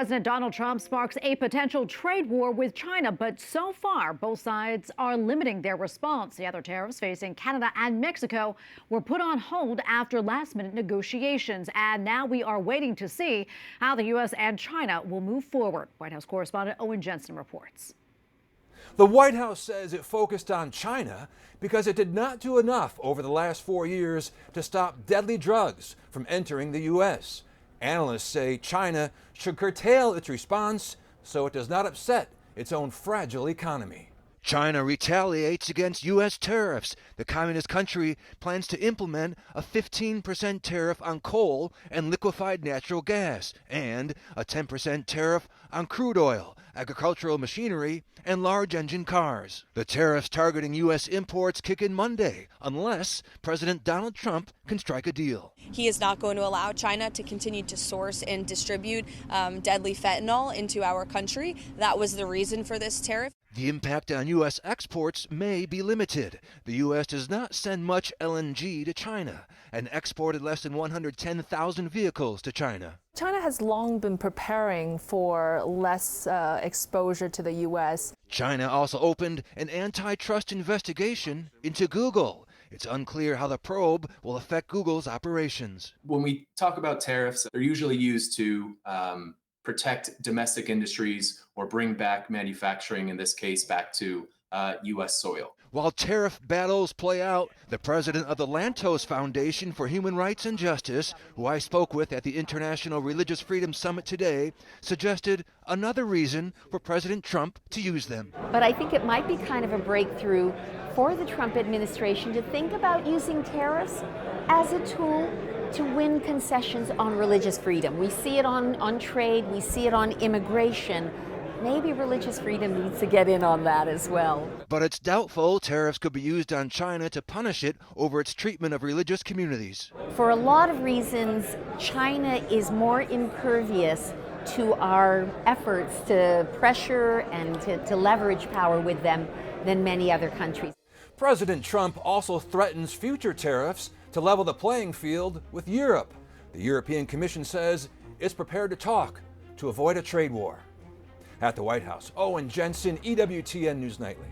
President Donald Trump sparks a potential trade war with China, but so far, both sides are limiting their response. The other tariffs facing Canada and Mexico were put on hold after last-minute negotiations, and now we are waiting to see how the U.S. and China will move forward. White House Correspondent Owen Jensen reports. The White House says it focused on China because it did not do enough over the last 4 years to stop deadly drugs from entering the U.S. Analysts say China should curtail its response so it does not upset its own fragile economy. China retaliates against U.S. tariffs. The communist country plans to implement a 15% tariff on coal and liquefied natural gas and a 10% tariff on crude oil, agricultural machinery, and large engine cars. The tariffs targeting U.S. imports kick in Monday unless President Donald Trump can strike a deal. He is not going to allow China to continue to source and distribute deadly fentanyl into our country. That was the reason for this tariff. The impact on U.S. exports may be limited. The U.S. does not send much LNG to China and exported less than 110,000 vehicles to China. China has long been preparing for less exposure to the U.S. China also opened an antitrust investigation into Google. It's unclear how the probe will affect Google's operations. When we talk about tariffs, they're usually used to protect domestic industries or bring back manufacturing, in this case, back to U.S. soil. While tariff battles play out, the president of the Lantos Foundation for Human Rights and Justice, who I spoke with at the International Religious Freedom Summit today, suggested another reason for President Trump to use them. But I think it might be kind of a breakthrough for the Trump administration to think about using tariffs as a tool to win concessions on religious freedom. We see it on trade, we see it on immigration. Maybe religious freedom needs to get in on that as well. But it's doubtful tariffs could be used on China to punish it over its treatment of religious communities. For a lot of reasons, China is more impervious to our efforts to pressure and to leverage power with them than many other countries. President Trump also threatens future tariffs to level the playing field with Europe. The European Commission says it's prepared to talk to avoid a trade war. At the White House, Owen Jensen, EWTN News Nightly.